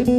Do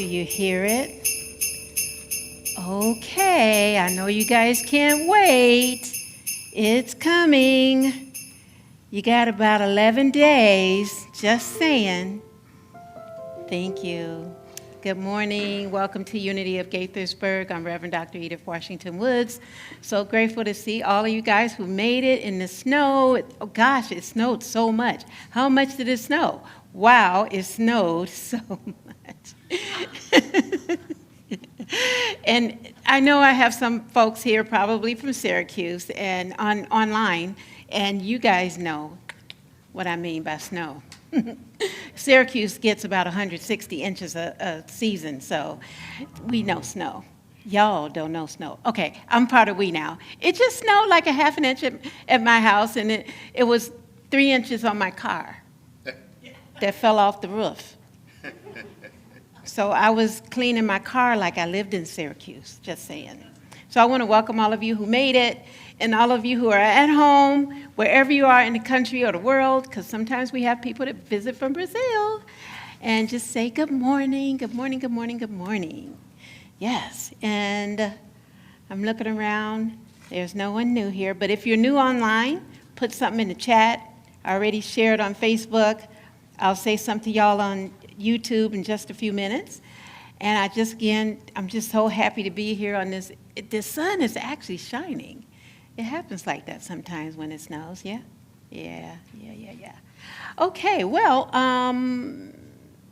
you hear it? Okay, I know you guys can't wait. It's coming. You got about 11 days, just saying. Thank you. Good morning. Welcome to Unity of Gaithersburg. I'm Reverend Dr. Edith Washington Woods. So grateful to see all of you guys who made it in the snow. Oh gosh, it snowed so much. How much did it snow? Wow, it snowed so much. And I know I have some folks here probably from Syracuse and online, and you guys know what I mean by snow. Syracuse gets about 160 inches a season, so we know snow. Y'all don't know snow. Okay, I'm part of we now. It just snowed like a half an inch at my house, and it was 3 inches on my car that fell off the roof. So I was cleaning my car like I lived in Syracuse, just saying. So I want to welcome all of you who made it, and all of you who are at home, wherever you are in the country or the world, because sometimes we have people that visit from Brazil, and just say good morning, good morning, good morning, good morning. Yes, and I'm looking around. There's no one new here, but if you're new online, put something in the chat. I already shared on Facebook. I'll say something to y'all on YouTube in just a few minutes. And I'm just so happy to be here on this. The sun is actually shining. It happens like that sometimes when it snows, yeah? Yeah. Okay, well,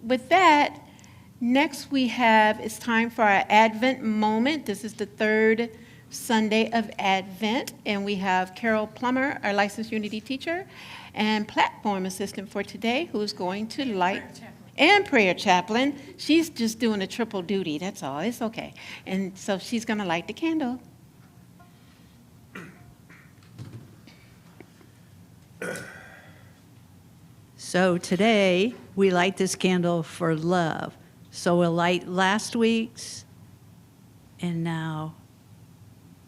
with that, next it's time for our Advent moment. This is the third Sunday of Advent, and we have Carol Plummer, our licensed Unity teacher, and platform assistant for today, who's going to light... And prayer chaplain. She's just doing a triple duty, that's all. It's okay. And so she's going to light the candle. So today, we light this candle for love. So we'll light last week's, and now,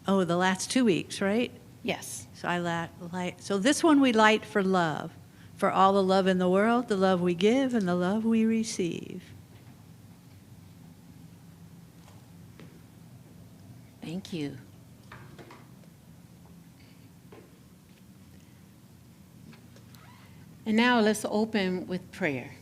the last 2 weeks, right? Yes. So so this one we light for love. For all the love in the world, the love we give, and the love we receive. Thank you. And now let's open with prayer.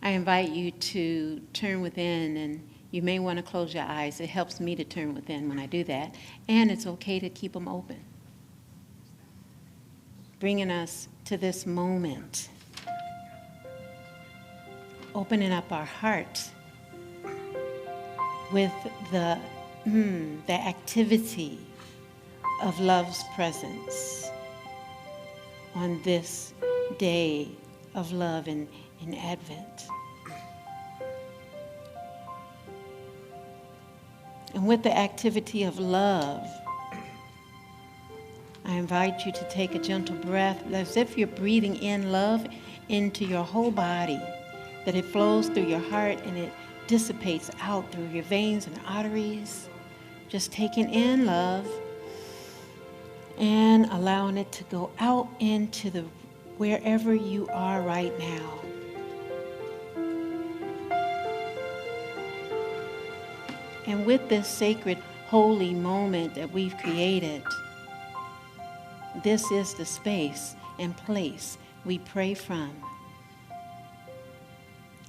I invite you to turn within, and you may want to close your eyes. It helps me to turn within when I do that, and it's okay to keep them open. Bringing us to this moment, opening up our heart with the activity of love's presence on this day of love in Advent. And with the activity of love, I invite you to take a gentle breath as if you're breathing in love into your whole body, that it flows through your heart and it dissipates out through your veins and arteries. Just taking in love and allowing it to go out into the wherever you are right now. And with this sacred, holy moment that we've created, this is the space and place we pray from.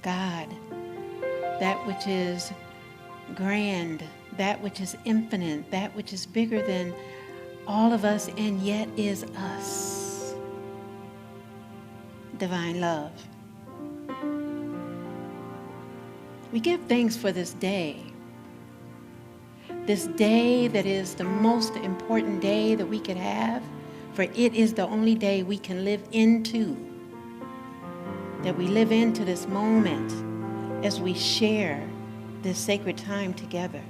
God, that which is grand, that which is infinite, that which is bigger than all of us and yet is us. Divine love. We give thanks for this day. This day that is the most important day that we could have, for it is the only day we can live into. That we live into this moment as we share this sacred time together.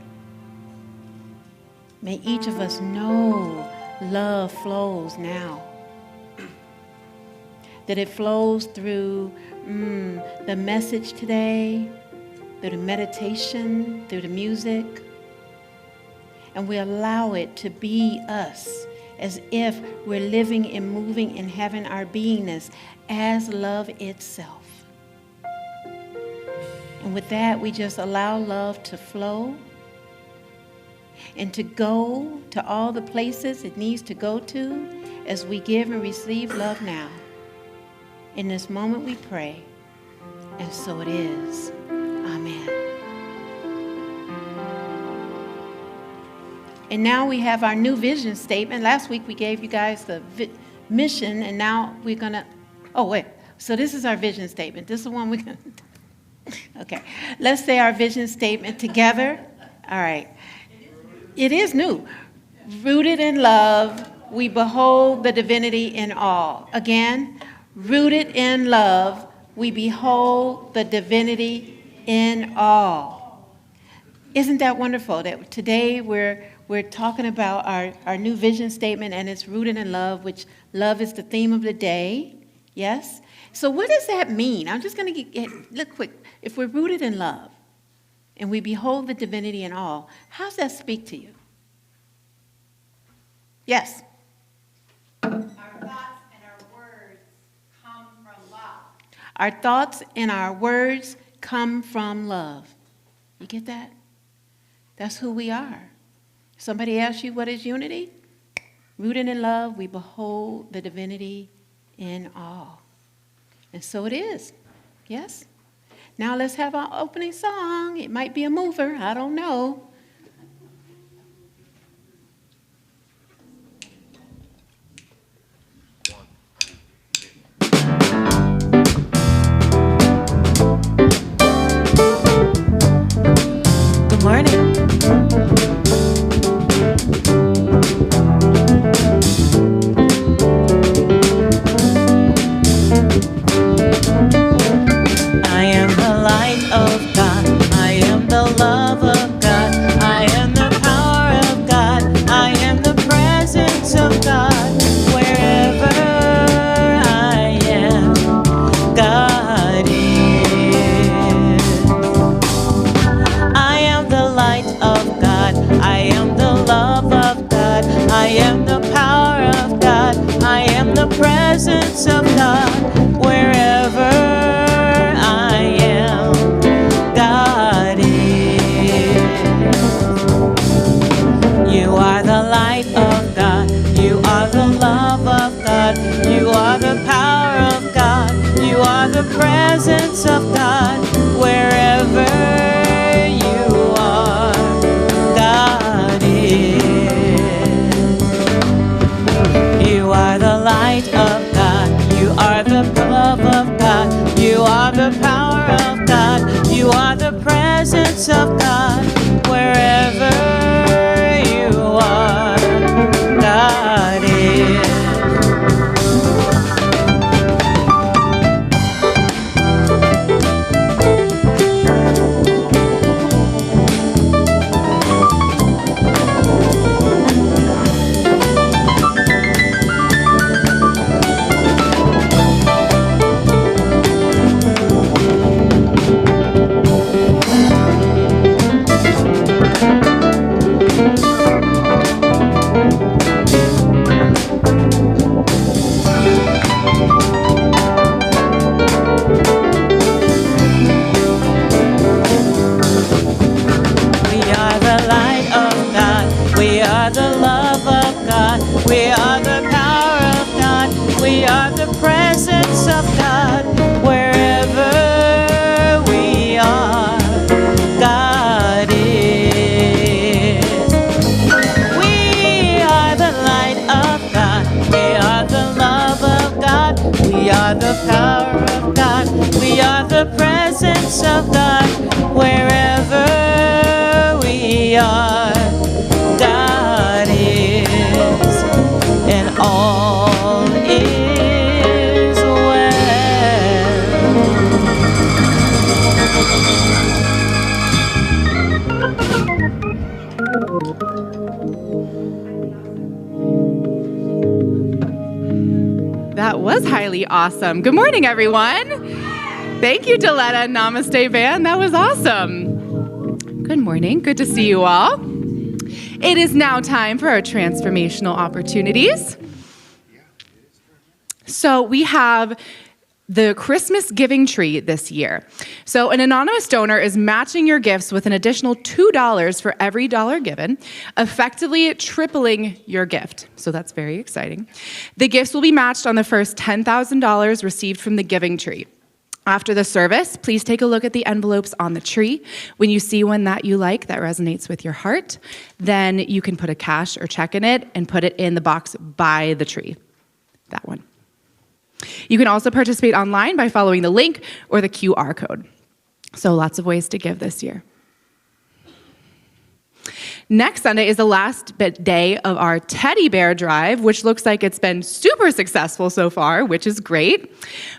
May each of us know love flows now. That it flows through the message today, through the meditation, through the music. And we allow it to be us, as if we're living and moving and having our beingness as love itself. And with that, we just allow love to flow and to go to all the places it needs to go to as we give and receive love now. In this moment we pray, and so it is. Amen. And now we have our new vision statement. Last week we gave you guys the mission, and now we're going to, so this is our vision statement. This is the one we're going to do. Okay, let's say our vision statement together. All right. It is new. Rooted in love, we behold the divinity in all. Again, rooted in love, we behold the divinity in all. Isn't that wonderful that today we're talking about our new vision statement, and it's rooted in love, which love is the theme of the day. Yes? So what does that mean? I'm just going to look quick. If we're rooted in love and we behold the divinity in all, how does that speak to you? Yes? Our thoughts and our words come from love. Our thoughts and our words come from love. You get that? That's who we are. Somebody asks you, what is unity? Rooted in love, we behold the divinity in all. And so it is. Yes? Now let's have our opening song. It might be a mover. I don't know. Good morning. I am the light of God. I am the love of God. I am the power of God. I am the presence of God. Wherever I am, God is. I am the light of God. I am the love of God. I am the power of God. I am the presence of God. Wherever I am, God is. You are the light of God. You are the love of God. You are the power of God. You are the presence of God. Wherever you are, God is. You are the light of God. You are the love of God. You are the power of God. You are the presence of God. Wherever you are, God is. the presence of God wherever we are. God is, and all is well. That was highly awesome. Good morning, everyone. Thank you, Deletta and Namaste Band. That was awesome. Good morning. Good to see you all. It is now time for our transformational opportunities. So we have the Christmas giving tree this year. So an anonymous donor is matching your gifts with an additional $2 for every dollar given, effectively tripling your gift. So that's very exciting. The gifts will be matched on the first $10,000 received from the giving tree. After the service, please take a look at the envelopes on the tree. When you see one that you like that resonates with your heart, then you can put a cash or check in it and put it in the box by the tree. That one. You can also participate online by following the link or the QR code. So lots of ways to give this year. Next Sunday is the last day of our teddy bear drive, which looks like it's been super successful so far, which is great.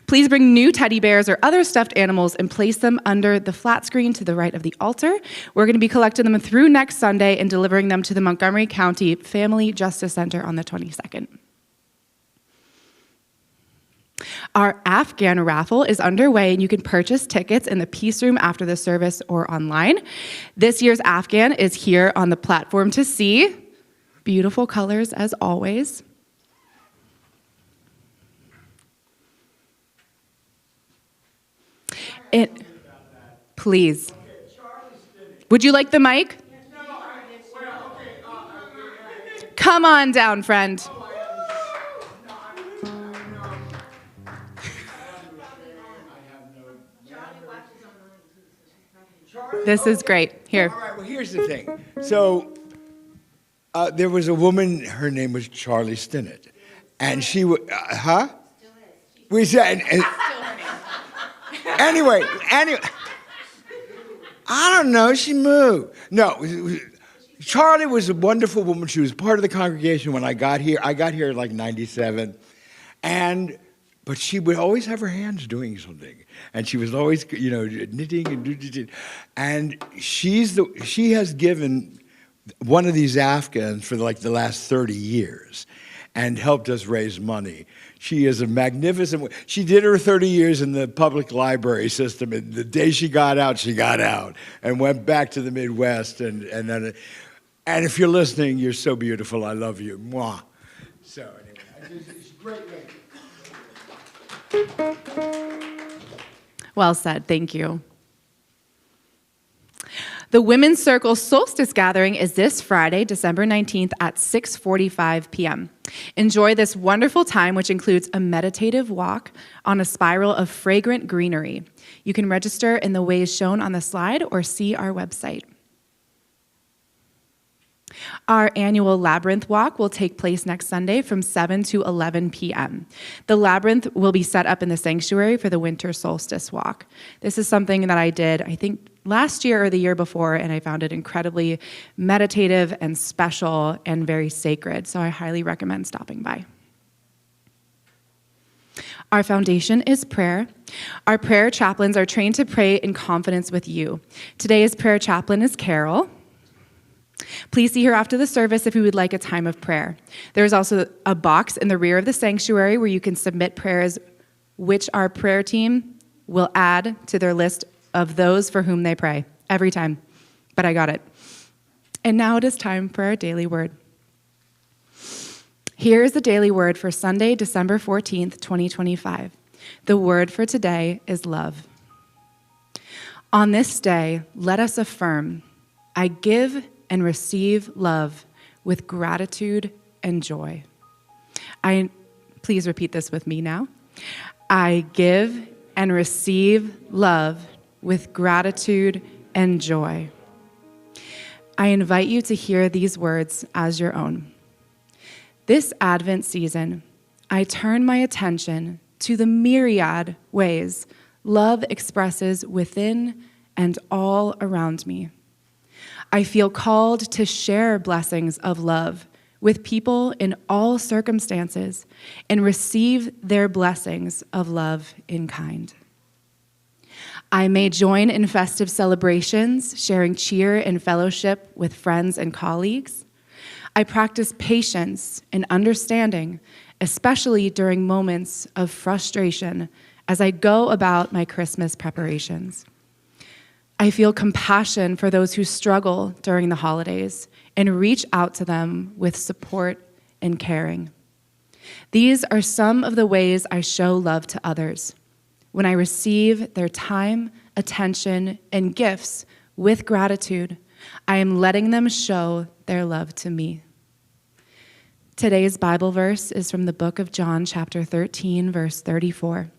Please bring new teddy bears or other stuffed animals and place them under the flat screen to the right of the altar. We're going to be collecting them through next Sunday and delivering them to the Montgomery County Family Justice Center on the 22nd. Our Afghan raffle is underway, and you can purchase tickets in the Peace Room after the service or online. This year's Afghan is here on the platform to see. Beautiful colors as always. Please. Would you like the mic? Come on down, friend. This is great. Here. All right, well, here's the thing. So there was a woman, her name was Charlie Stinnett. And she was, huh? We said, anyway, I don't know, she moved. No, Charlie was a wonderful woman. She was part of the congregation when I got here. I got here like 97. But she would always have her hands doing something. And she was always, knitting and she has given one of these Afghans for like the last 30 years and helped us raise money. She is a magnificent, she did her 30 years in the public library system, and the day she got out and went back to the Midwest. And if you're listening, you're so beautiful. I love you. Mwah. So anyway, it's a great lady. Well said. Thank you. The Women's Circle Solstice Gathering is this Friday, December 19th at 6:45 p.m. Enjoy this wonderful time, which includes a meditative walk on a spiral of fragrant greenery. You can register in the ways shown on the slide or see our website. Our annual Labyrinth Walk will take place next Sunday from 7 to 11 p.m. The Labyrinth will be set up in the sanctuary for the Winter Solstice Walk. This is something that I did, I think, last year or the year before, and I found it incredibly meditative and special and very sacred, so I highly recommend stopping by. Our foundation is prayer. Our prayer chaplains are trained to pray in confidence with you. Today's prayer chaplain is Carol. Please see her after the service if you would like a time of prayer. There is also a box in the rear of the sanctuary where you can submit prayers, which our prayer team will add to their list of those for whom they pray every time. But I got it. And now it is time for our daily word. Here is the daily word for Sunday, December 14th, 2025. The word for today is love. On this day, let us affirm, I give and receive love with gratitude and joy. Please repeat this with me now. I give and receive love with gratitude and joy. I invite you to hear these words as your own. This Advent season, I turn my attention to the myriad ways love expresses within and all around me. I feel called to share blessings of love with people in all circumstances and receive their blessings of love in kind. I may join in festive celebrations, sharing cheer and fellowship with friends and colleagues. I practice patience and understanding, especially during moments of frustration as I go about my Christmas preparations. I feel compassion for those who struggle during the holidays and reach out to them with support and caring. These are some of the ways I show love to others. When I receive their time, attention, and gifts with gratitude, I am letting them show their love to me. Today's Bible verse is from the book of John, chapter 13, verse 34.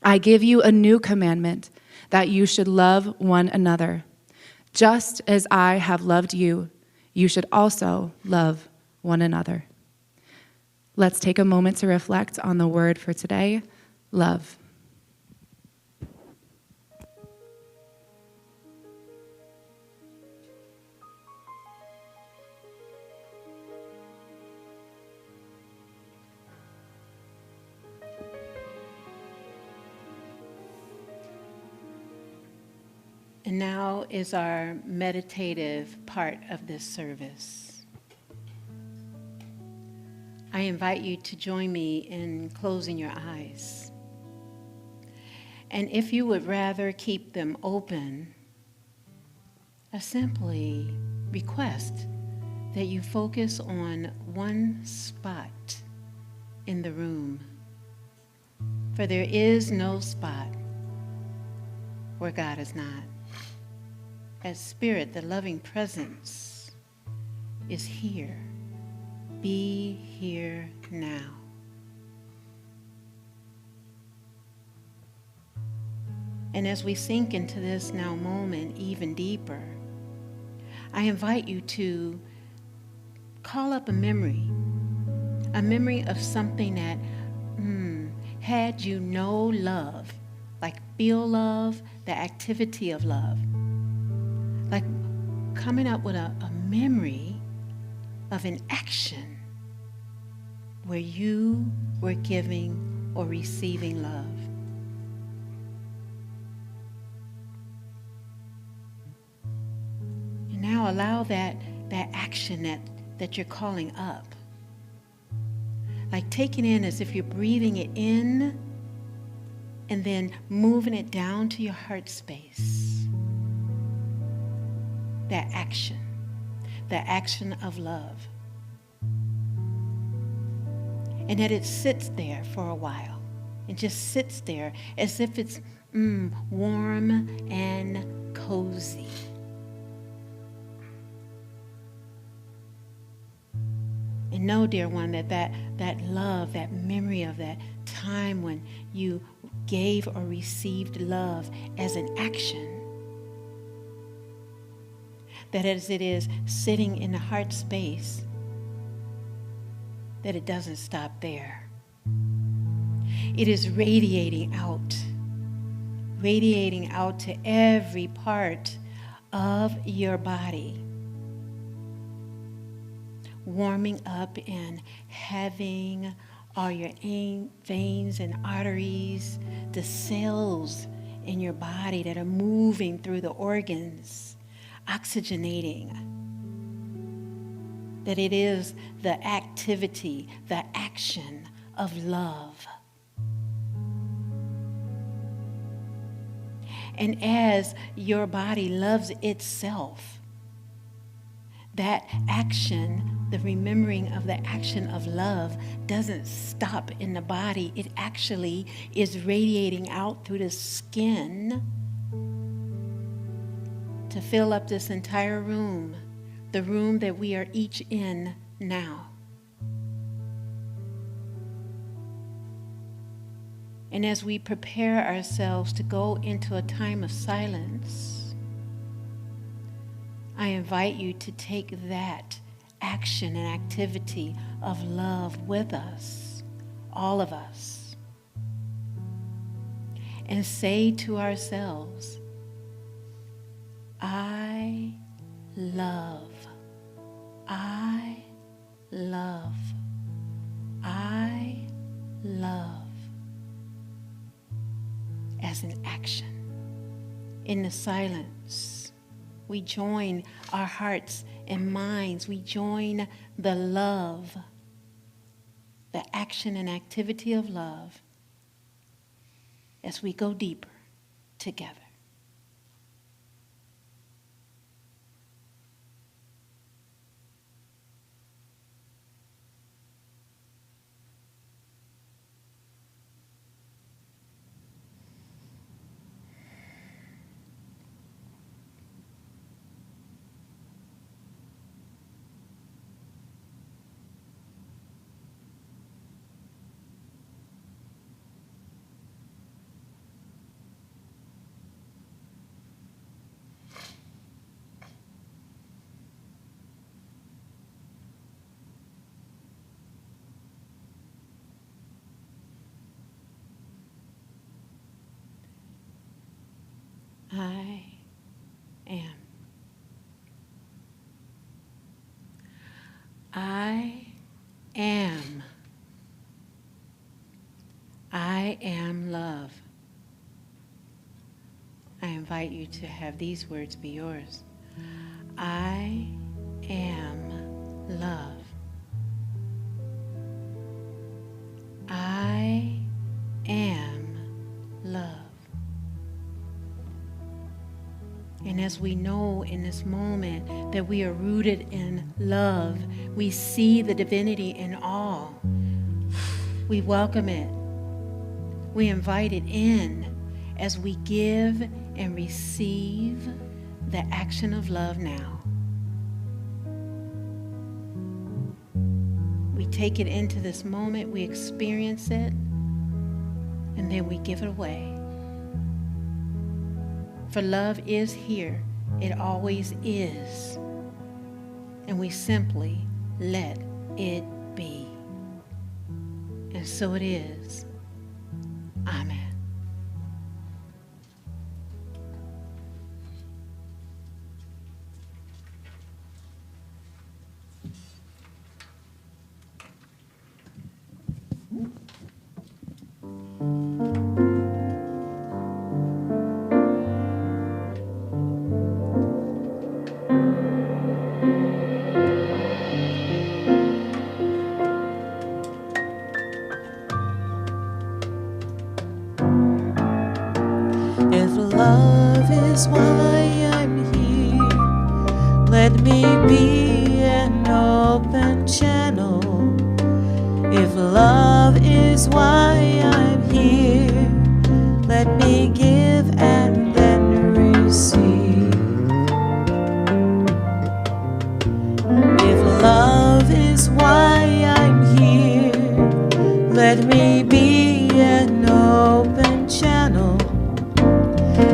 I give you a new commandment, that you should love one another. Just as I have loved you, you should also love one another. Let's take a moment to reflect on the word for today, love. And now is our meditative part of this service. I invite you to join me in closing your eyes. And if you would rather keep them open, I simply request that you focus on one spot in the room. For there is no spot where God is not. As Spirit, the loving presence is here. Be here now. And as we sink into this now moment even deeper, I invite you to call up a memory of something that had you know love, like feel love, the activity of love. Like coming up with a memory of an action where you were giving or receiving love. And now allow that action that you're calling up, like taking in as if you're breathing it in and then moving it down to your heart space. That action of love. And that it sits there for a while. It just sits there as if it's warm and cozy. And know, dear one, that love, that memory of that time when you gave or received love as an action, that as it is sitting in the heart space, that it doesn't stop there. It is radiating out to every part of your body, warming up and having all your veins and arteries, the cells in your body that are moving through the organs, oxygenating, that it is the activity, the action of love. And as your body loves itself, that action, the remembering of the action of love, doesn't stop in the body. It actually is radiating out through the skin to fill up this entire room, the room that we are each in now. And as we prepare ourselves to go into a time of silence, I invite you to take that action and activity of love with us, all of us. and say to ourselves, I love, I love, I love, as an action. In the silence, we join our hearts and minds. We join the love, the action and activity of love as we go deeper together. I am. I am. I am love. I invite you to have these words be yours. I am love. I am love. And as we know in this moment that we are rooted in love, we see the divinity in all. We welcome it. We invite it in as we give and receive the action of love now. We take it into this moment, we experience it, and then we give it away. For love is here. It always is. And we simply let it be. And so it is. Amen. If love is why I'm here, let me be an open channel. If love is why I'm here, let me give and then receive. If love is why I'm here, let me be an open channel.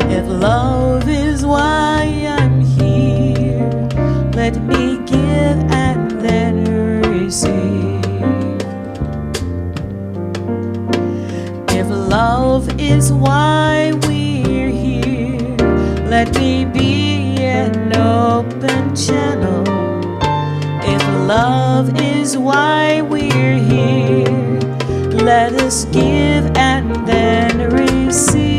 If love is why I'm here, let me give and then receive. If love is why we're here, let me be an open channel. If love is why we're here, let us give and then receive.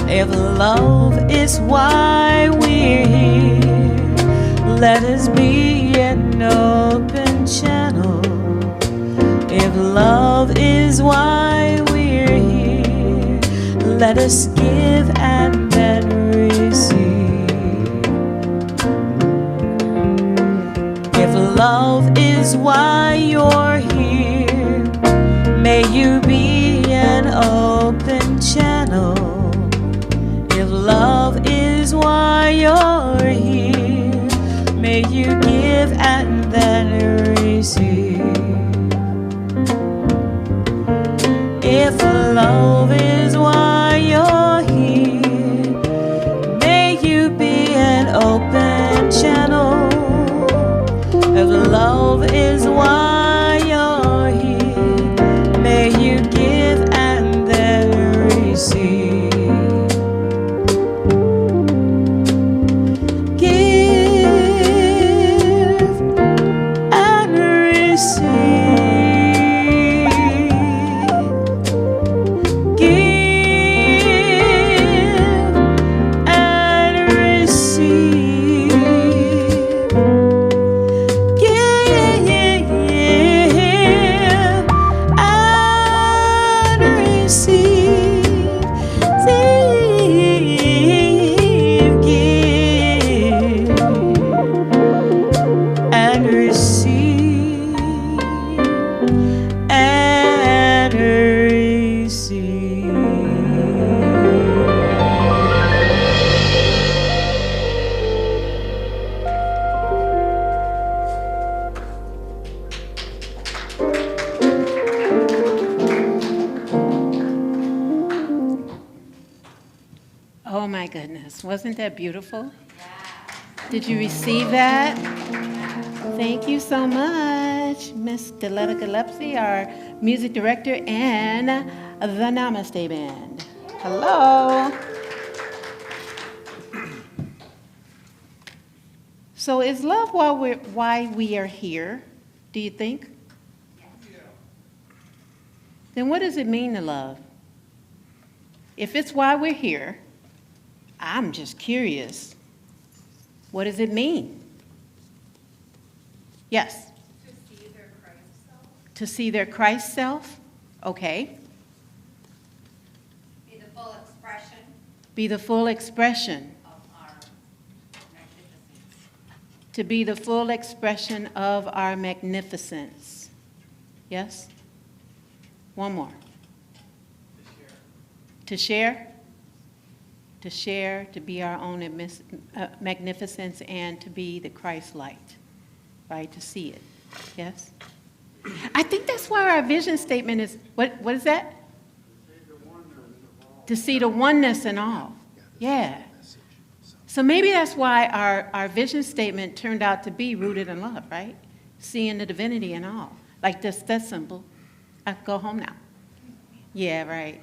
If love is why we're here, let us be an open channel. If love is why we're here, let us give and then receive. If love is why you're here, may you be an open channel. If love is why you're here, may you give and then receive. If love is why you're here, may you be an open channel. If love is why you're here, may you Oh my goodness, wasn't that beautiful? Did you receive that? Thank you so much, Miss Deletta Gillespie, our music director, and the Namaste Band. Hello. So is love why we are here, do you think? Then what does it mean to love? If it's why we're here, I'm just curious. What does it mean? Yes? To see their Christ self. To see their Christ self? Okay. Be the full expression Be the full expression. of our magnificence. To be the full expression of our magnificence. Yes? One more. To share? To share, to be our own magnificence, and to be the Christ light, right? To see it. Yes? I think that's why our vision statement is, what is that? To see the oneness in all. Yeah. So maybe that's why our vision statement turned out to be rooted in love, right? Seeing the divinity in all. Like this, that's simple. I can go home now. Yeah, right.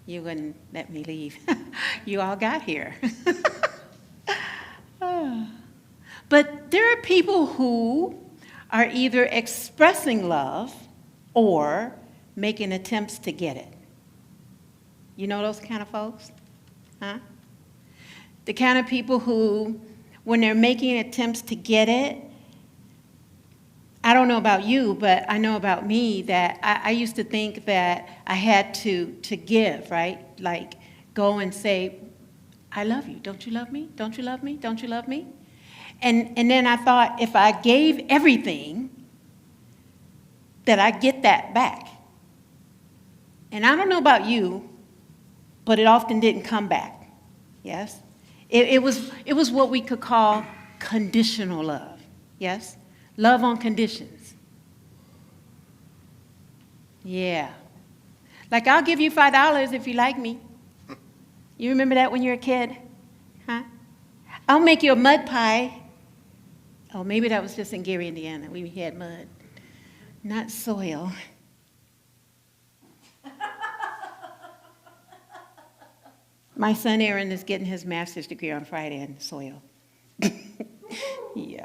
You wouldn't let me leave. You all got here. But there are people who are either expressing love or making attempts to get it. You know those kind of folks? Huh? The kind of people who, when they're making attempts to get it, I don't know about you, but I know about me that I used to think that I had to give, right? Like go and say, I love you. Don't you love me? Don't you love me? Don't you love me? And then I thought if I gave everything, that I get that back. And I don't know about you, but it often didn't come back. Yes? It was what we could call conditional love. Yes? Love on conditions. Yeah. Like, I'll give you $5 if you like me. You remember that when you were a kid? Huh? I'll make you a mud pie. Oh, maybe that was just in Gary, Indiana. We had mud, not soil. My son Aaron is getting his master's degree on Friday in soil. Yeah.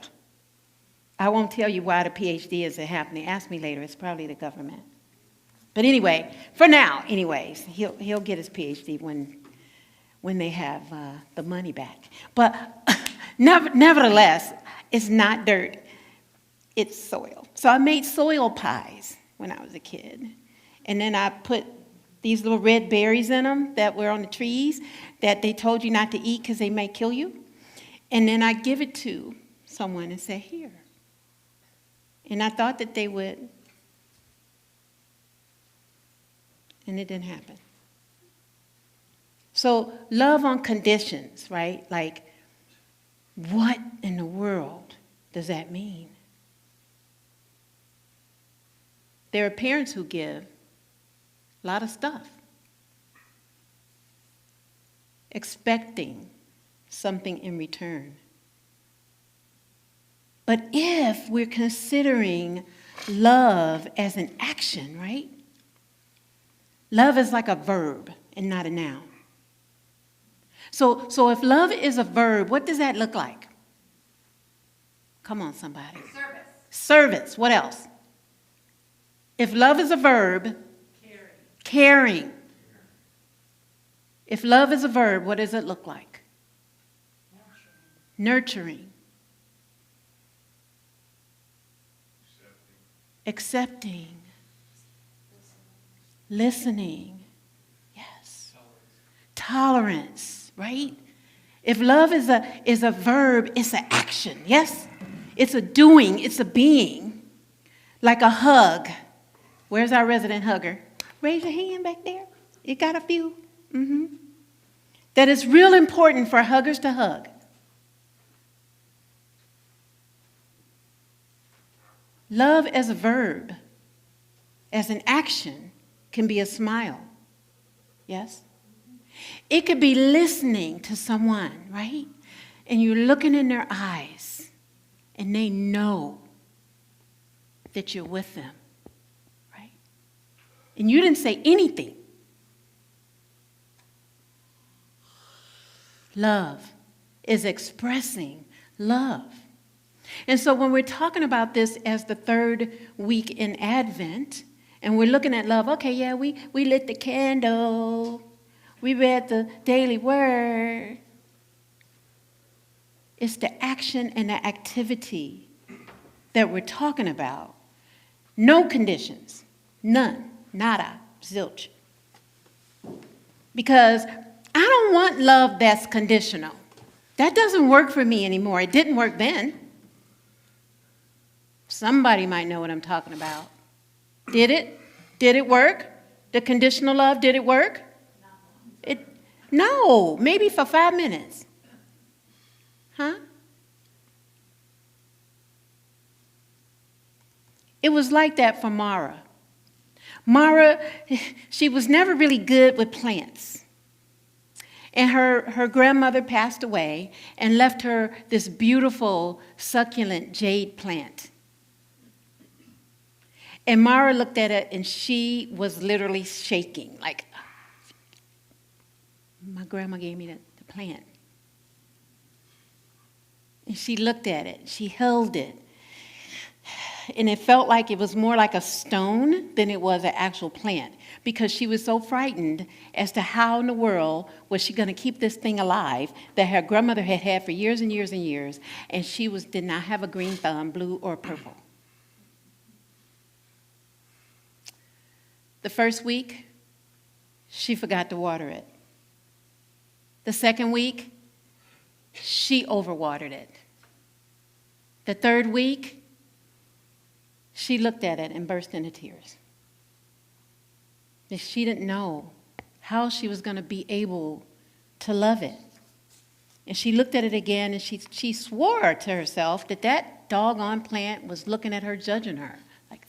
I won't tell you why the PhD isn't happening. Ask me later. It's probably the government. But anyway, for now, anyways, he'll get his PhD when they have the money back. But nevertheless, it's not dirt. It's soil. So I made soil pies when I was a kid. And then I put these little red berries in them that were on the trees that they told you not to eat because they may kill you. And then I give it to someone and say, here. And I thought that they would. And it didn't happen. So love on conditions, right? Like, what in the world does that mean? There are parents who give a lot of stuff, expecting something in return. But if we're considering love as an action, right? Love is like a verb and not a noun. So if love is a verb, what does that look like? Come on, somebody. Service. Service. What else? If love is a verb, caring. If love is a verb, what does it look like? Nurturing. Accepting. Listening. Yes. Tolerance, right? If love is a verb, it's an action, yes? It's a doing, it's a being. Like a hug. Where's our resident hugger? Raise your hand back there. You got a few? Mm-hmm. That it's real important for huggers to hug. Love as a verb, as an action, can be a smile. Yes? It could be listening to someone, right? And you're looking in their eyes, and they know that you're with them, right? And you didn't say anything. Love is expressing love. And so when we're talking about this as the third week in Advent, and we're looking at love, okay, yeah, we lit the candle, we read the daily word. It's the action and the activity that we're talking about. No conditions, none, nada, zilch. Because I don't want love that's conditional. That doesn't work for me anymore. It didn't work then. Somebody might know what I'm talking about. Did it? Did it work? The conditional love, did it work? No, maybe for 5 minutes. Huh? It was like that for Mara. Mara, she was never really good with plants. And her grandmother passed away and left her this beautiful, succulent jade plant. And Mara looked at it, and she was literally shaking, like, my grandma gave me the plant. And she looked at it, she held it. And it felt like it was more like a stone than it was an actual plant, because she was so frightened as to how in the world was she going to keep this thing alive that her grandmother had had for years and years and years, and she did not have a green thumb, blue or purple. The first week, she forgot to water it. The second week, she overwatered it. The third week, she looked at it and burst into tears. She didn't know how she was going to be able to love it. And she looked at it again, and she swore to herself that that doggone plant was looking at her, judging her. Like,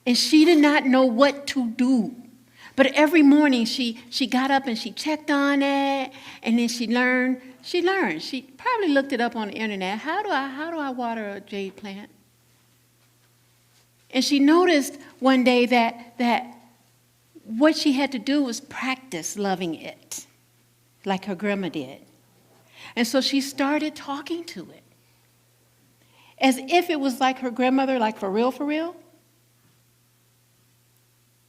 and she did not know what to do. But every morning she got up and she checked on it, and then she learned. She probably looked it up on the internet. How do I water a jade plant? And she noticed one day that what she had to do was practice loving it, like her grandma did. And so she started talking to it, as if it was like her grandmother, like for real, for real.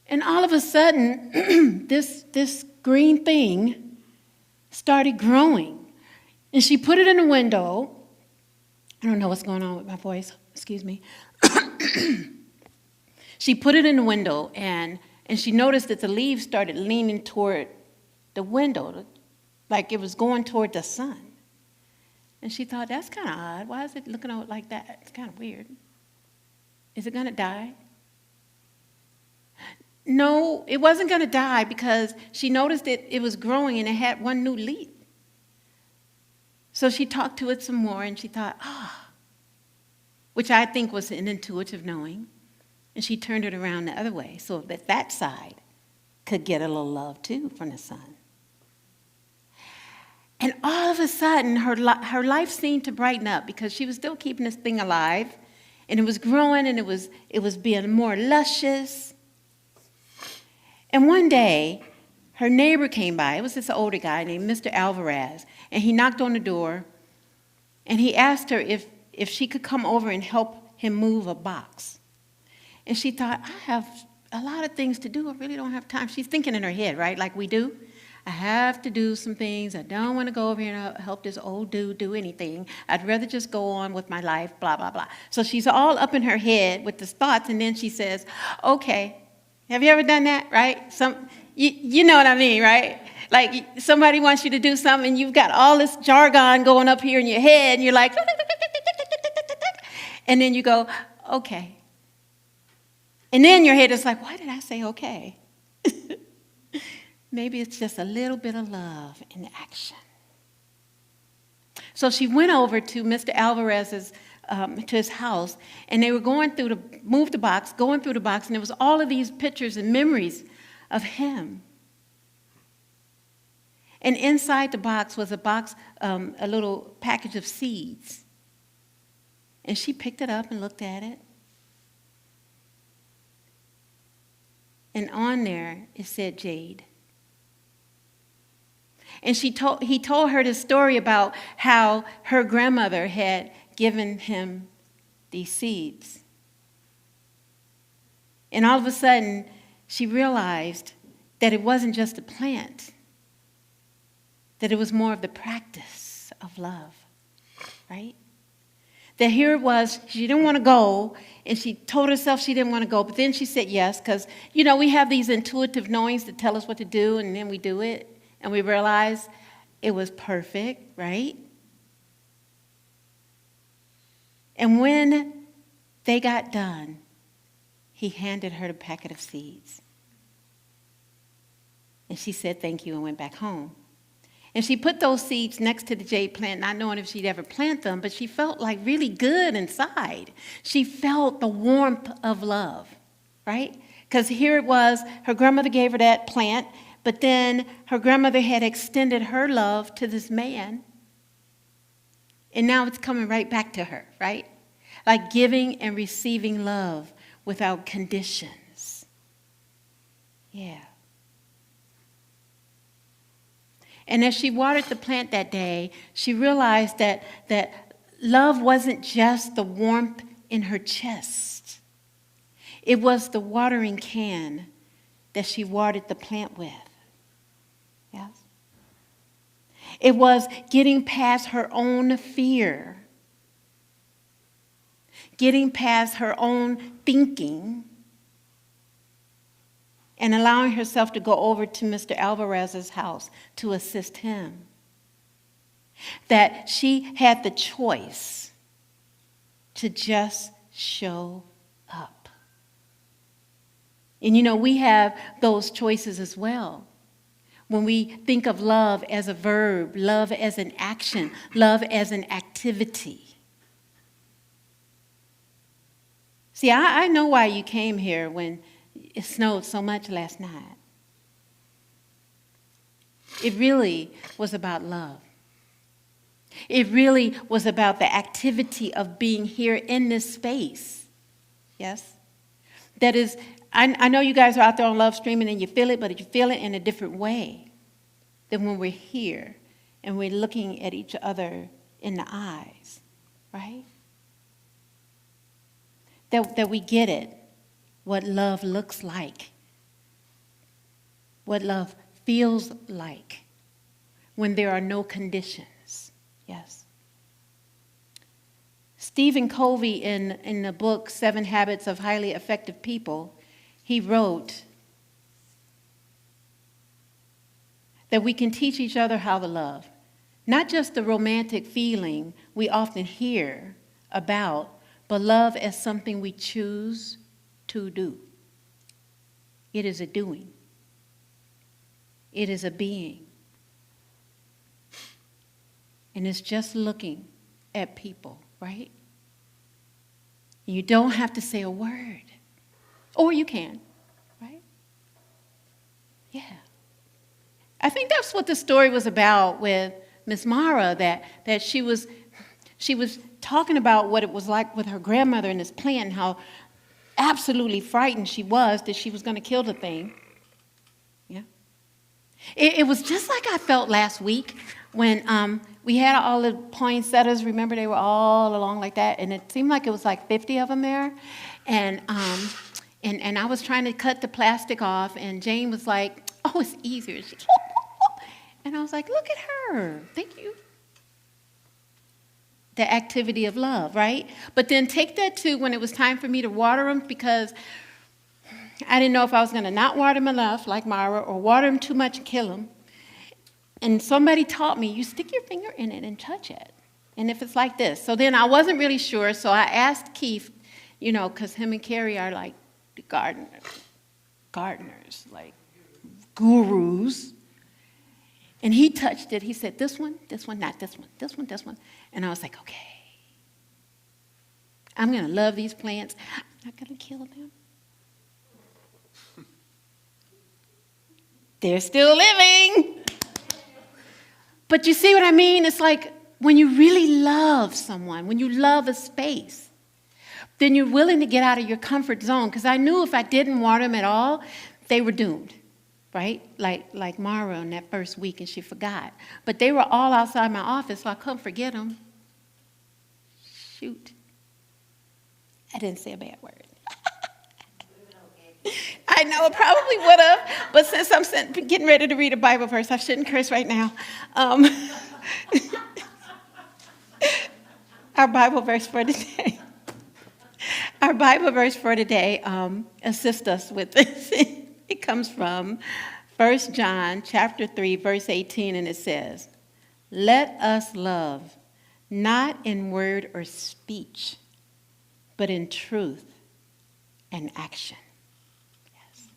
And all of a sudden, this green thing started growing. And she put it in the window. I don't know what's going on with my voice. Excuse me. She put it in the window, and she noticed that the leaves started leaning toward the window, like it was going toward the sun. And she thought, that's kind of odd. Why is it looking out like that? It's kind of weird. Is it going to die? No, it wasn't going to die, because she noticed it was growing and it had one new leaf. So she talked to it some more, and she thought, which I think was an intuitive knowing. And she turned it around the other way so that side could get a little love too from the sun. And all of a sudden, her life seemed to brighten up, because she was still keeping this thing alive, and it was growing, and it was being more luscious. And one day, her neighbor came by. It was this older guy named Mr. Alvarez, and he knocked on the door, and he asked her if she could come over and help him move a box. And she thought, I have a lot of things to do. I really don't have time. She's thinking in her head, right, like we do. I have to do some things. I don't want to go over here and help this old dude do anything. I'd rather just go on with my life, blah, blah, blah. So she's all up in her head with this thoughts, and then she says, okay. Have you ever done that, right? You know what I mean, right? Like somebody wants you to do something, and you've got all this jargon going up here in your head, and you're like, and then you go, okay. And then your head is like, why did I say okay? Maybe it's just a little bit of love in action. So she went over to Mr. Alvarez's to his house, and they were going through going through the box, and there was all of these pictures and memories of him. And inside the box was a little package of seeds. And she picked it up and looked at it. And on there, it said Jade. And he told her the story about how her grandmother had given him these seeds. And all of a sudden, she realized that it wasn't just a plant, that it was more of the practice of love, right? That here it was, she didn't want to go, and she told herself she didn't want to go, but then she said yes, because, we have these intuitive knowings that tell us what to do, and then we do it, and we realize it was perfect, right? And when they got done, he handed her the packet of seeds. And she said thank you and went back home. And she put those seeds next to the jade plant, not knowing if she'd ever plant them, but she felt like really good inside. She felt the warmth of love, right? Because here it was, her grandmother gave her that plant, but then her grandmother had extended her love to this man. And now it's coming right back to her, right? Like giving and receiving love without conditions. Yeah. And as she watered the plant that day, she realized that love wasn't just the warmth in her chest. It was the watering can that she watered the plant with. Yes? It was getting past her own fear, getting past her own thinking, and allowing herself to go over to Mr. Alvarez's house to assist him. That she had the choice to just show up. And we have those choices as well. When we think of love as a verb, love as an action, love as an activity. See, I know why you came here when it snowed so much last night. It really was about love. It really was about the activity of being here in this space. Yes? That is, I know you guys are out there on Love Streaming and you feel it, but you feel it in a different way than when we're here and we're looking at each other in the eyes, right? That we get it, what love looks like, what love feels like when there are no conditions. Yes. Stephen Covey, in the book 7 Habits of Highly Effective People, he wrote that we can teach each other how to love. Not just the romantic feeling we often hear about, but love as something we choose to do. It is a doing. It is a being. And it's just looking at people, right? You don't have to say a word. Or you can, right? Yeah. I think that's what the story was about with Miss Mara, that she was talking about what it was like with her grandmother in this plant, and how absolutely frightened she was that she was going to kill the thing. Yeah. It was just like I felt last week when we had all the poinsettias. Remember, they were all along like that, and it seemed like it was like 50 of them there. And I was trying to cut the plastic off, and Jane was like, "Oh, it's easier." And I was like, "Look at her. Thank you." The activity of love, right? But then take that to when it was time for me to water them, because I didn't know if I was going to not water them enough, like Mara, or water them too much and kill them. And somebody taught me, you stick your finger in it and touch it. And if it's like this. So then I wasn't really sure, so I asked Keith, because him and Carrie are like the gardeners, like gurus. And he touched it. He said, this one, not this one, this one, this one. And I was like, okay. I'm going to love these plants. I'm not going to kill them. They're still living. But you see what I mean? It's like when you really love someone, when you love a space, then you're willing to get out of your comfort zone. Because I knew if I didn't water them at all, they were doomed, right? Like Mara in that first week, and she forgot. But they were all outside my office, so I couldn't forget them. Shoot. I didn't say a bad word. I know, it probably would have, but since I'm getting ready to read a Bible verse, I shouldn't curse right now. Our Bible verse for today. Our Bible verse for today assists us with this. It comes from 1 John chapter 3, verse 18, and it says, "Let us love, not in word or speech, but in truth and action." Yes.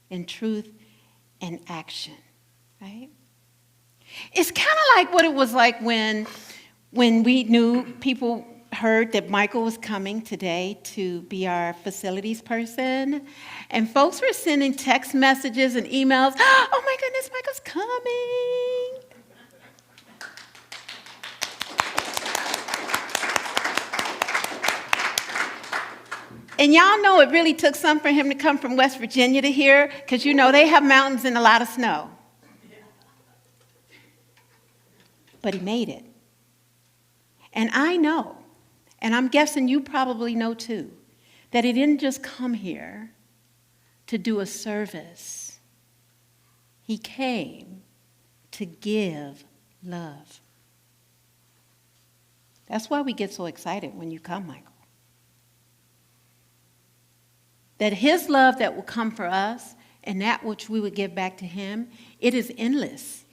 In truth and action, right? It's kind of like what it was like when we knew, people heard that Michael was coming today to be our facilities person, and folks were sending text messages and emails. Oh my goodness, Michael's coming. And y'all know it really took some for him to come from West Virginia to here, because you know they have mountains and a lot of snow. But he made it. And I know, and I'm guessing you probably know too, that he didn't just come here to do a service. He came to give love. That's why we get so excited when you come, Michael. That his love that will come for us and that which we would give back to him, it is endless.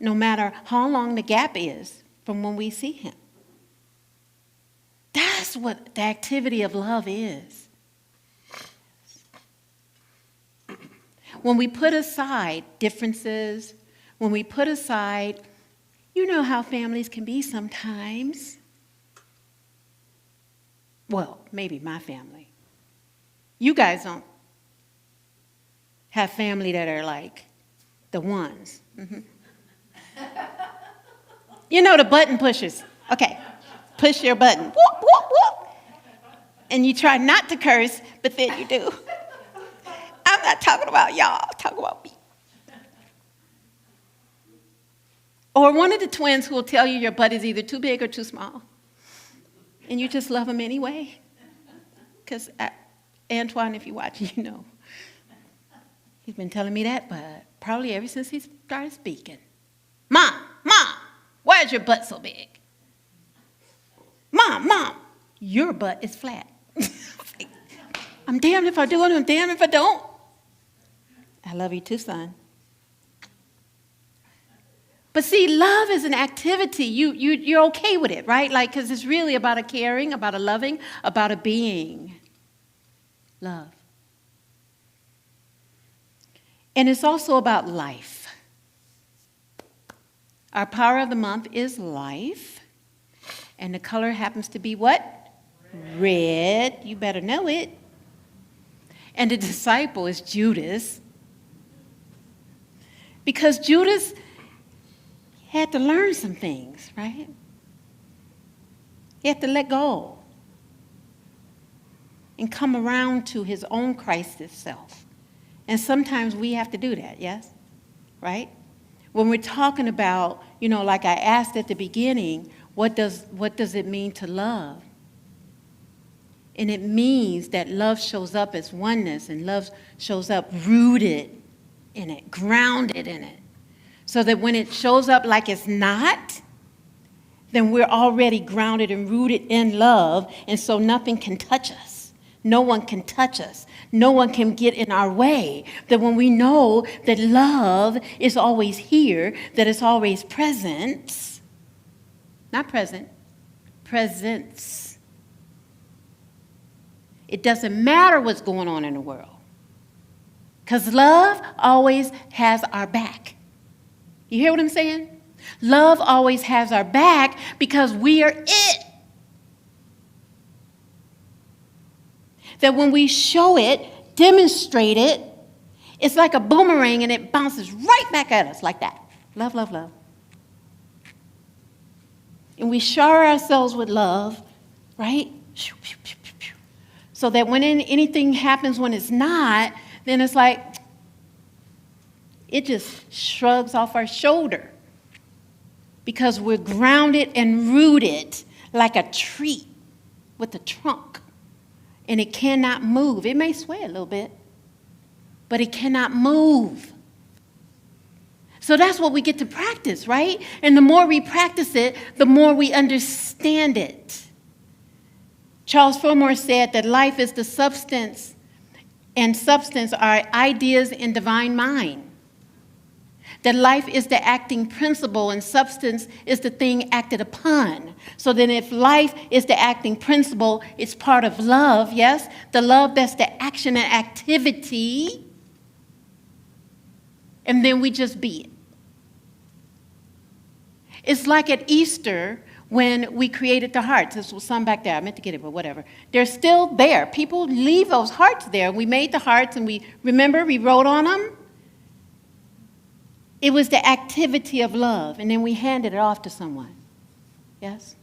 No matter how long the gap is from when we see him. That's what the activity of love is. When we put aside differences, when we put aside, you know how families can be sometimes. Well, maybe my family. You guys don't have family that are like the ones. Mm-hmm. You know the button pushers. Okay, push your button. Whoop, whoop, whoop. And you try not to curse, but then you do. I'm not talking about y'all, I'm talking about me. Or one of the twins who will tell you your butt is either too big or too small. And you just love them anyway. Because Antoine, if you watch, you know. He's been telling me that, but probably ever since he started speaking. Mom, why is your butt so big? Mom, your butt is flat. I'm damned if I do and I'm damned if I don't. I love you too, son. But see, love is an activity. You're okay with it, right? Like, because it's really about a caring, about a loving, about a being. Love. And it's also about life. Our power of the month is life. And the color happens to be what? Red. You better know it. And the disciple is Judas. Because Judas had to learn some things, right? He had to let go and come around to his own Christ self. And sometimes we have to do that, yes? Right? When we're talking about, like I asked at the beginning, what does it mean to love? And it means that love shows up as oneness, and love shows up rooted in it, grounded in it. So that when it shows up like it's not, then we're already grounded and rooted in love, and so nothing can touch us. No one can touch us. No one can get in our way. That when we know that love is always here, that it's always present, not present, presence. It doesn't matter what's going on in the world, because love always has our back. You hear what I'm saying? Love always has our back because we are it. That when we show it, demonstrate it, it's like a boomerang and it bounces right back at us like that. Love, love, love. And we shower ourselves with love, right? So that when anything happens when it's not, then it's like, it just shrugs off our shoulder. Because we're grounded and rooted like a tree with a trunk. And it cannot move. It may sway a little bit, but it cannot move. So that's what we get to practice, right? And the more we practice it, the more we understand it. Charles Fillmore said that life is the substance, and substance are ideas in divine mind. That life is the acting principle and substance is the thing acted upon. So then if life is the acting principle, it's part of love, yes? The love that's the action and activity. And then we just be it. It's like at Easter when we created the hearts. This was some back there. I meant to get it, but whatever. They're still there. People leave those hearts there. We made the hearts and we wrote on them. It was the activity of love, and then we handed it off to someone. Yes?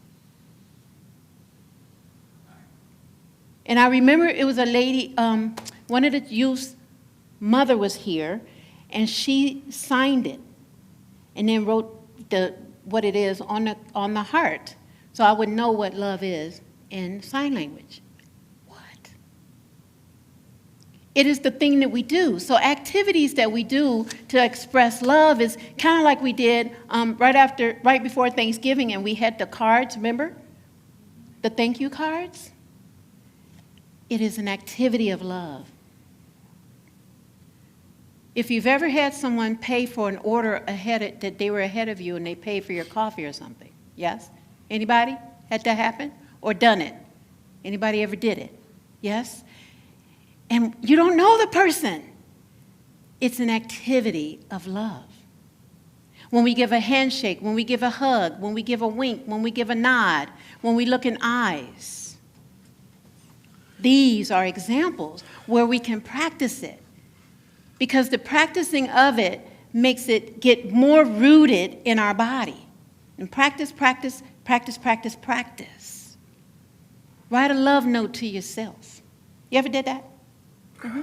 And I remember it was a lady, one of the youth's mother was here, and she signed it, and then wrote what it is on the heart, so I would know what love is in sign language. It is the thing that we do. So activities that we do to express love is kind of like we did right before Thanksgiving, and we had the cards, remember? The thank you cards. It is an activity of love. If you've ever had someone pay for an order that they were ahead of you and they paid for your coffee or something, yes? Anybody had that happen? Or done it? Anybody ever did it? Yes? And you don't know the person. It's an activity of love. When we give a handshake, when we give a hug, when we give a wink, when we give a nod, when we look in eyes. These are examples where we can practice it. Because the practicing of it makes it get more rooted in our body. And practice, practice, practice, practice, practice. Write a love note to yourself. You ever did that? Mm-hmm.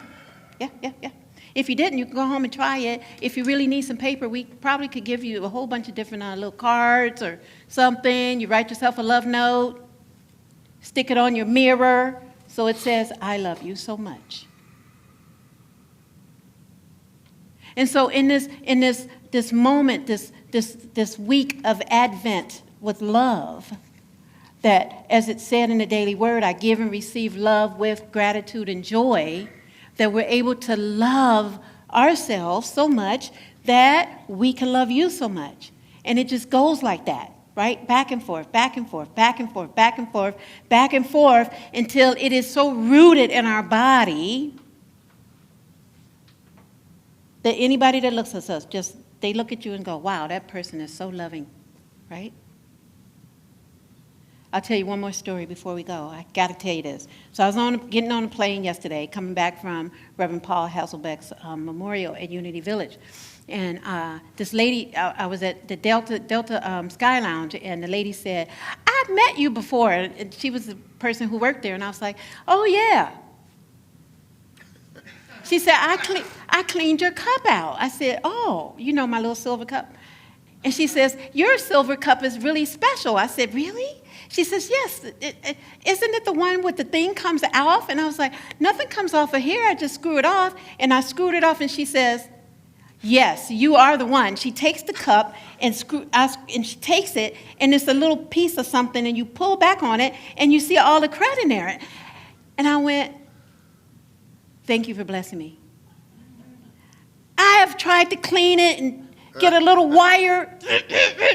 Yeah. If you didn't, you can go home and try it. If you really need some paper, we probably could give you a whole bunch of different little cards or something. You write yourself a love note, stick it on your mirror, so it says, I love you so much. And so in this moment, this week of Advent with love, that as it said in the Daily Word, I give and receive love with gratitude and joy, that we're able to love ourselves so much that we can love you so much. And it just goes like that, right? Back and forth, back and forth, back and forth, back and forth, back and forth, until it is so rooted in our body that anybody that looks at us, they look at you and go, wow, that person is so loving, right? I'll tell you one more story before we go. I got to tell you this. So I was getting on a plane yesterday, coming back from Reverend Paul Hasselbeck's memorial at Unity Village. And this lady, I was at the Delta Sky Lounge, and the lady said, I've met you before. And she was the person who worked there. And I was like, oh, yeah. She said, I cleaned your cup out. I said, oh, you know my little silver cup? And she says, your silver cup is really special. I said, really? She says, yes. Isn't it the one with the thing comes off? And I was like, nothing comes off of here. I just screw it off. And I screwed it off, and she says, yes, you are the one. She takes the cup and she takes it, and it's a little piece of something, and you pull back on it, and you see all the crud in there. And I went, thank you for blessing me. I have tried to clean it and get a little wire,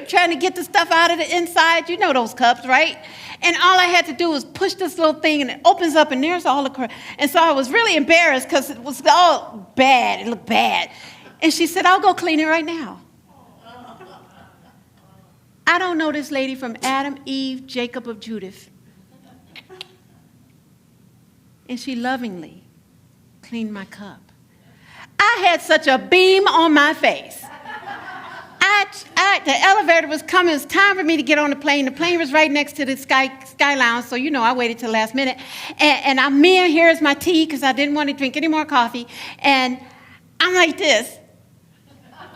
trying to get the stuff out of the inside. You know those cups, right? And all I had to do was push this little thing, and it opens up, and there's all the crud. And so I was really embarrassed because it was all bad. It looked bad. And she said, I'll go clean it right now. I don't know this lady from Adam, Eve, Jacob, or Judith. and she lovingly cleaned my cup. I had such a beam on my face. The elevator was coming. It was time for me to get on the plane. The plane was right next to the Sky Lounge, so I waited till the last minute. And I'm in, here's my tea, because I didn't want to drink any more coffee. And I'm like this.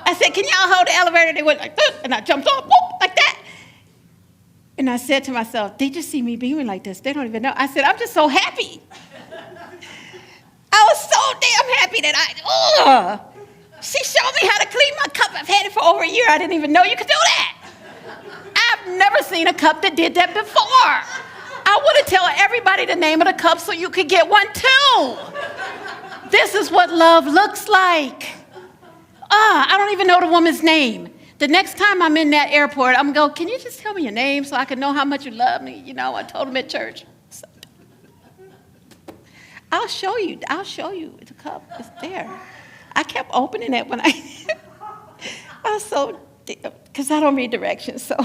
I said, can y'all hold the elevator? They went like this, and I jumped off, whoop, like that. And I said to myself, they just see me beaming like this. They don't even know. I said, I'm just so happy. I was so damn happy that she showed me how to clean my cup. I've had it for over a year. I didn't even know you could do that. I've never seen a cup that did that before. I want to tell everybody the name of the cup so you could get one too. This is what love looks like. I don't even know the woman's name. The next time I'm in that airport, I'm going to go, can you just tell me your name so I can know how much you love me? I told him at church. So, I'll show you the cup. It's there. I kept opening it when I was so, because I don't read directions, so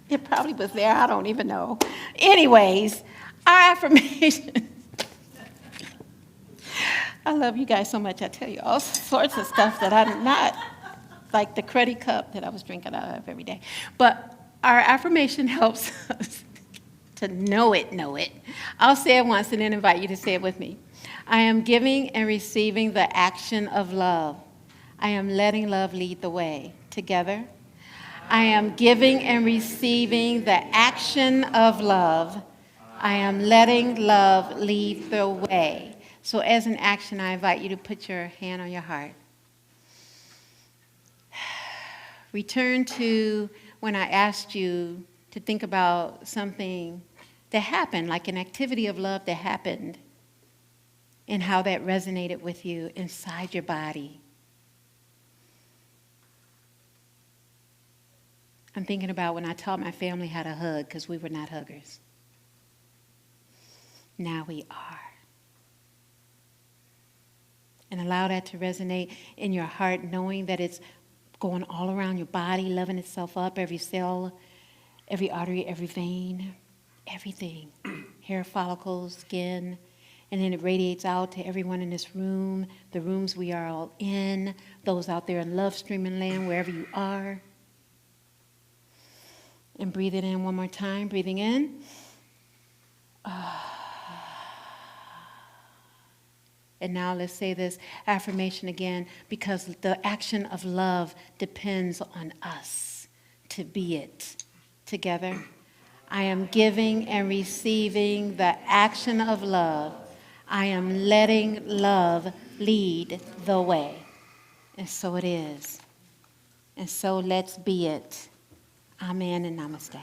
it probably was there. I don't even know. Anyways, our affirmation. I love you guys so much. I tell you all sorts of stuff that I'm not, like the cruddy cup that I was drinking out of every day. But our affirmation helps us to know it. I'll say it once and then invite you to say it with me. I am giving and receiving the action of love. I am letting love lead the way. Together. I am giving and receiving the action of love. I am letting love lead the way. So as an action, I invite you to put your hand on your heart. Return to when I asked you to think about something that happened, like an activity of love that happened, and how that resonated with you inside your body. I'm thinking about when I taught my family how to hug, because we were not huggers. Now we are. And allow that to resonate in your heart, knowing that it's going all around your body, loving itself up, every cell, every artery, every vein, everything. Hair follicles, skin. And then it radiates out to everyone in this room, the rooms we are all in, those out there in love streaming land, wherever you are. And breathe it in one more time, breathing in. And now let's say this affirmation again, because the action of love depends on us to be it. Together. I am giving and receiving the action of love. I am letting love lead the way. And so it is. And so let's be it. Amen and namaste.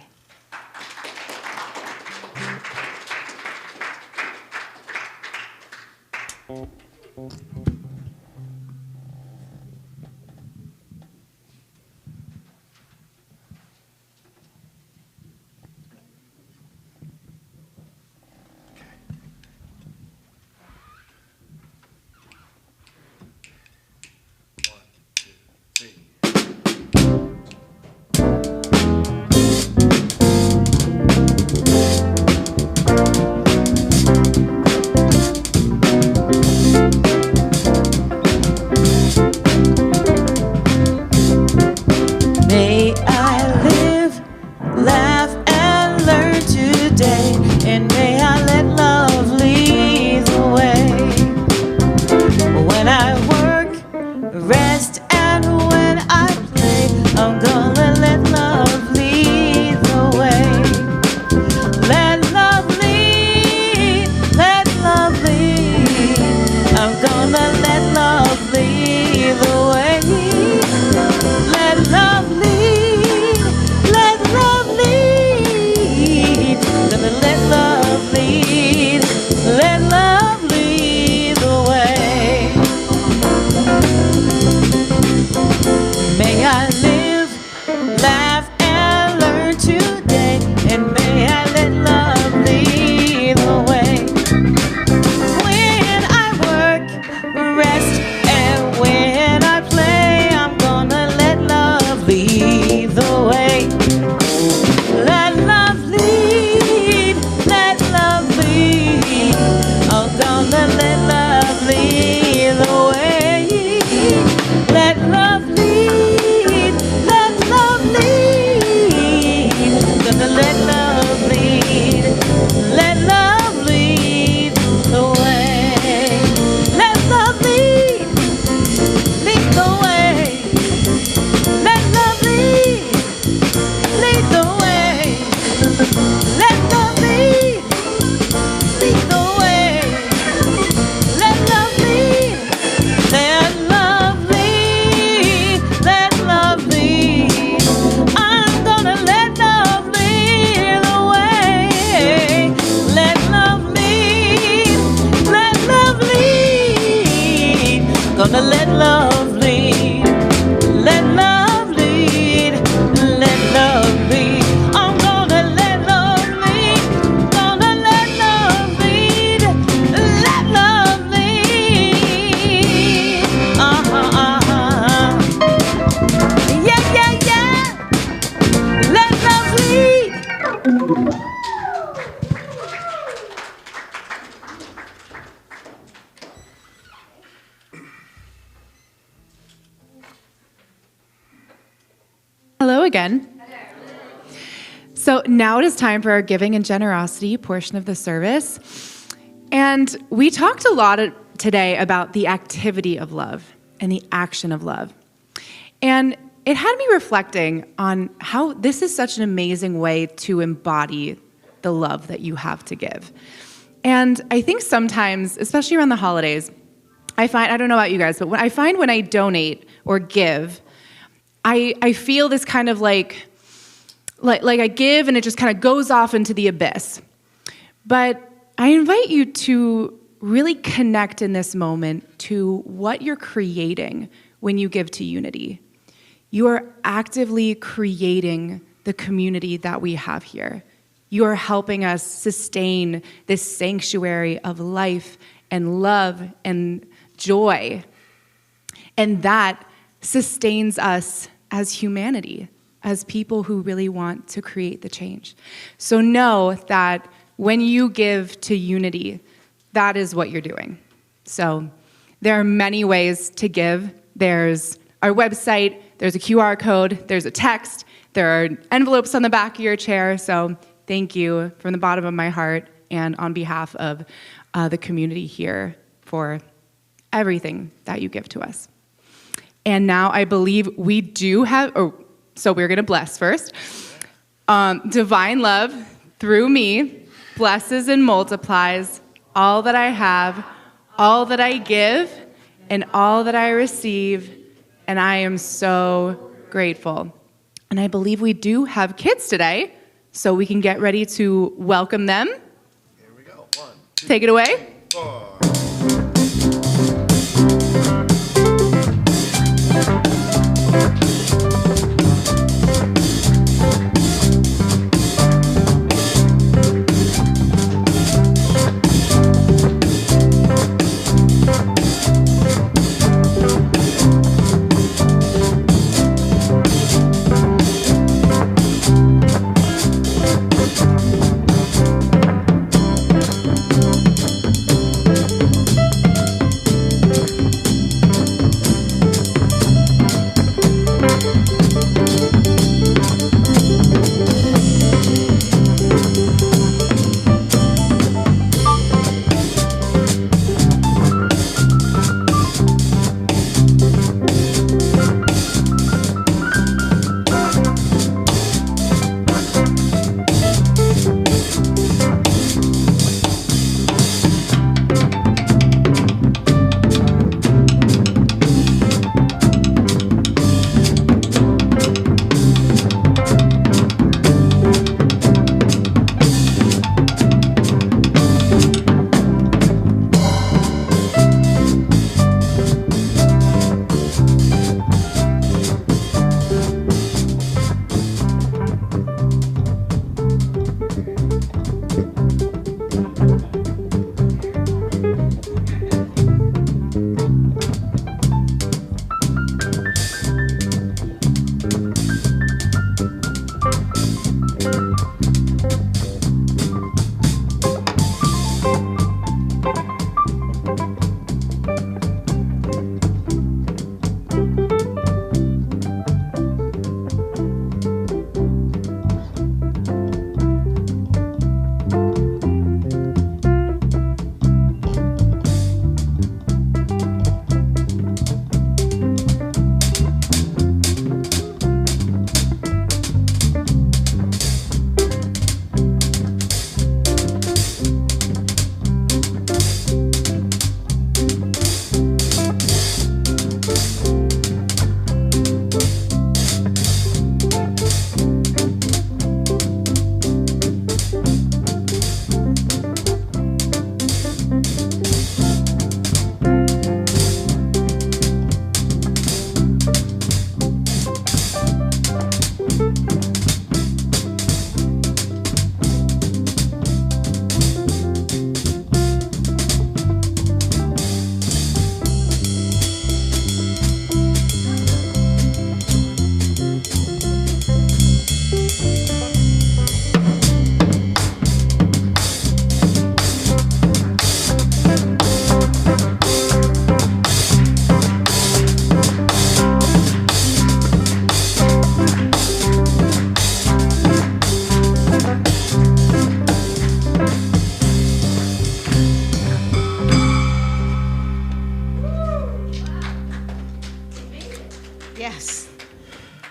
gonna let love lead. Let love lead. Let love lead. I'm gonna let love lead. Gonna let love lead. Let love lead. Yeah, yeah, yeah. Let love lead. Hello again. So now it is time for our giving and generosity portion of the service. And we talked a lot today about the activity of love and the action of love. And it had me reflecting on how this is such an amazing way to embody the love that you have to give. And I think sometimes, especially around the holidays, I don't know about you guys, but when I donate or give, I feel this kind of like I give and it just kind of goes off into the abyss. But I invite you to really connect in this moment to what you're creating when you give to Unity. You are actively creating the community that we have here. You are helping us sustain this sanctuary of life and love and joy. And that sustains us as humanity, as people who really want to create the change. So know that when you give to Unity, that is what you're doing. So there are many ways to give. There's our website, there's a QR code, there's a text, there are envelopes on the back of your chair. So thank you from the bottom of my heart and on behalf of the community here for everything that you give to us. And now I believe we do have, so we're going to bless first. Divine love through me blesses and multiplies all that I have, all that I give, and all that I receive. And I am so grateful. And I believe we do have kids today, so we can get ready to welcome them. Here we go. 1, 2, Take it away. 4.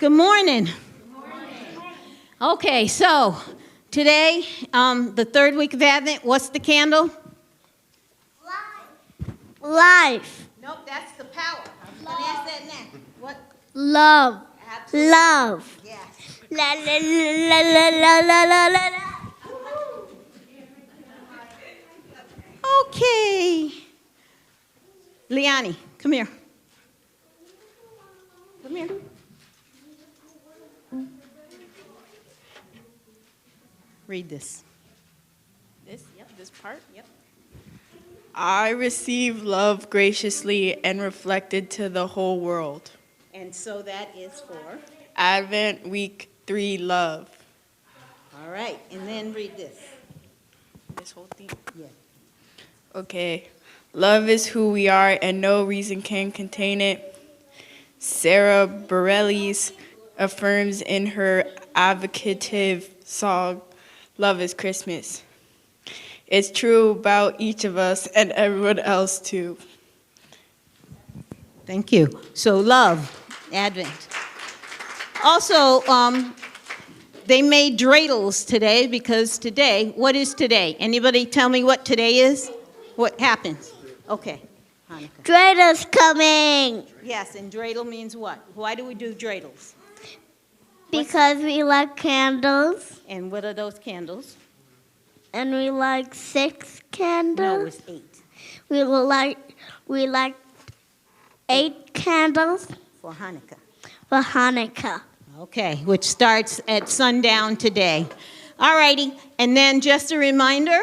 Good morning. Okay, so today, the third week of Advent, what's the candle? Life. Nope, that's the power. I was going to ask that next. What? Love. Absolutely. Love. Yes. La la la la la la la la la. Okay. Liani, come here. Come here. Read this. This part? Yep. I receive love graciously and reflected to the whole world. And so that is for? Advent Week 3 Love. All right, and then read this. This whole thing? Yeah. Okay. Love is who we are and no reason can contain it. Sarah Bareilles affirms in her advocative song, Love is Christmas. It's true about each of us and everyone else too. Thank you. So love, Advent. Also, they made dreidels today because today, what is today? Anybody tell me what today is? What happens? Okay, Hanukkah. Dreidels coming. Yes, and dreidel means what? Why do we do dreidels? Because we like candles. And what are those candles? And we like 6 candles. No, it's 8 We like 8 candles for Hanukkah. for Hanukkah. Okay, which starts at sundown today. All righty, and then just a reminder,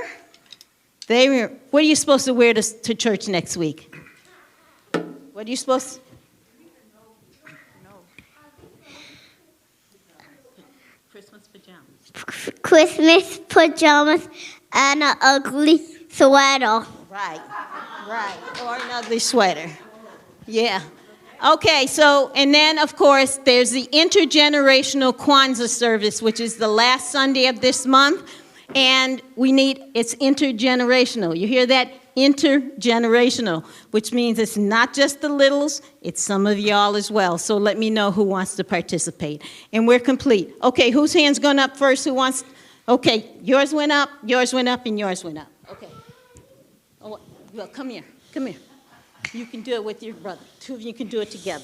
what are you supposed to wear to church next week? What are you supposed to? Christmas pajamas. Christmas pajamas and an ugly sweater. Right, or an ugly sweater. Yeah. Okay, so, and then, of course, there's the intergenerational Kwanzaa service, which is the last Sunday of this month, and it's intergenerational. You hear that? Intergenerational, which means it's not just the littles, it's some of y'all as well. So let me know who wants to participate. And we're complete. Okay, whose hand's going up first? Who wants? Okay, yours went up, and yours went up. Okay. Oh, well, come here. You can do it with your brother. Two of you can do it together.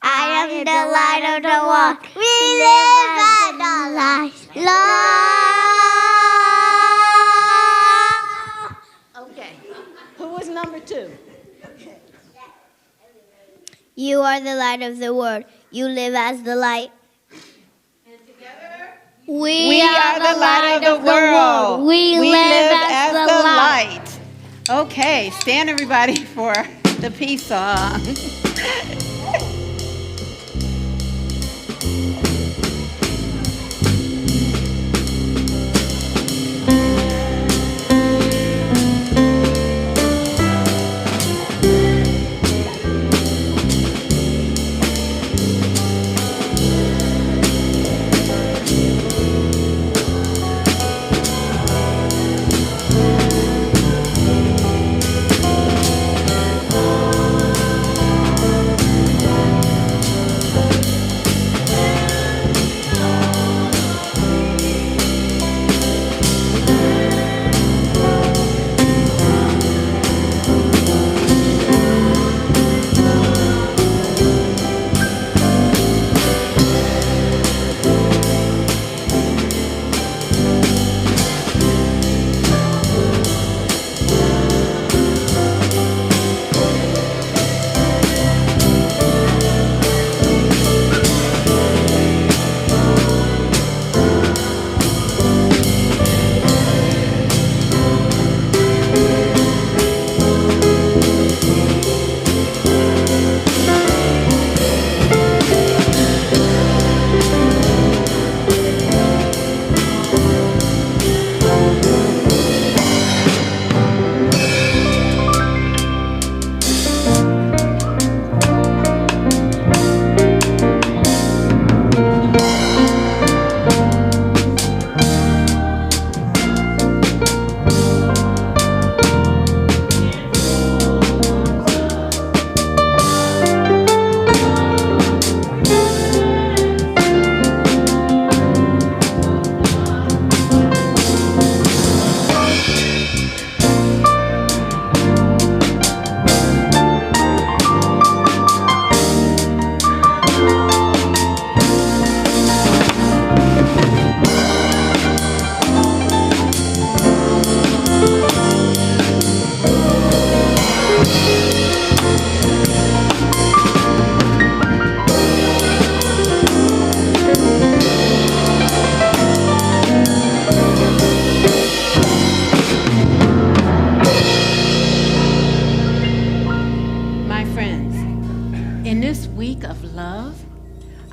I am the light of the world. We live by the light. Love. Okay. Who was number 2? You are the light of the world. You live as the light. And together? We are the light of the world. We live as the light. Okay, stand everybody for the peace song.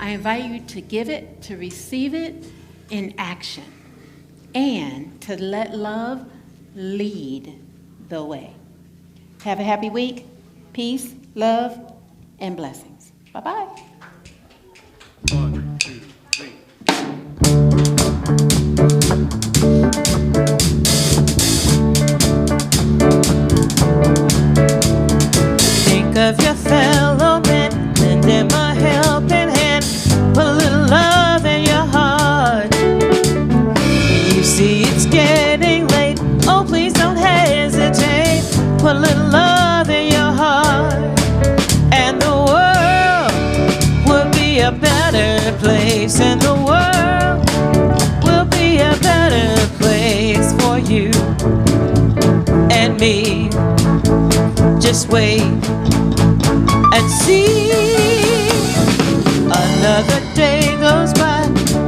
I invite you to give it, to receive it in action, and to let love lead the way. Have a happy week. Peace, love, and blessings. Bye-bye. 1, 2, 3. Think of your fellow man, lend him a helping hand, put a little love in your heart. You see it's getting late, oh please don't hesitate, put a little love in your heart, and the world will be a better place, and the world will be a better place for you and me. Just wait and see. Another day goes by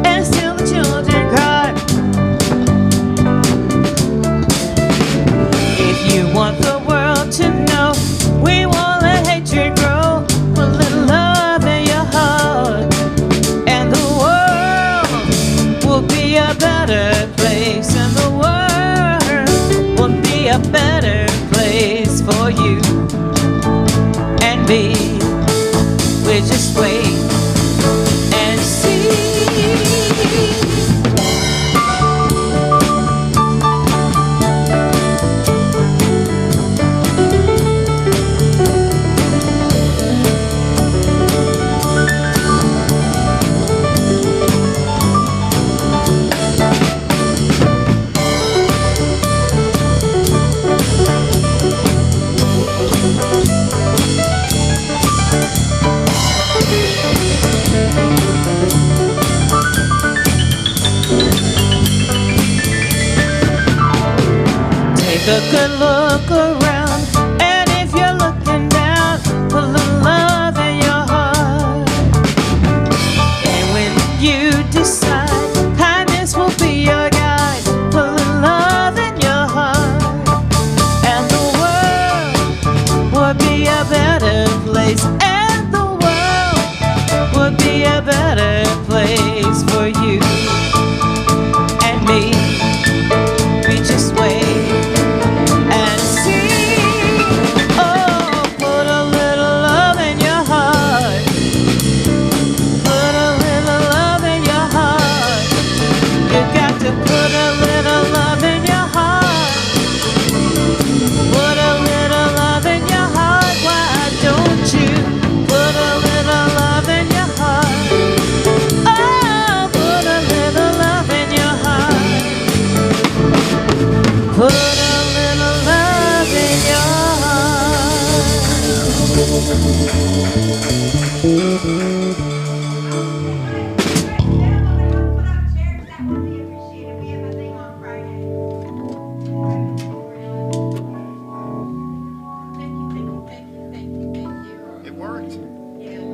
and still the children cry. If you want the world to know we won't let hatred grow, put a little love in your heart, and the world will be a better place, and the world will be a better place for you and me. We just wait and see. Take a good look around, and if you're looking down, put a little love in your heart. And when you decide kindness will be your guide, put a little love in your heart, and the world would be a better place, and the world would be a better place for you and me. We just wait and see. Oh, put a little love in your heart. Put a little love in your heart. You got to put a little love in your heart. Put a little love in your heart. Why don't you put a little love in your heart? Oh, put a little love in your heart. Put a little love in your heart.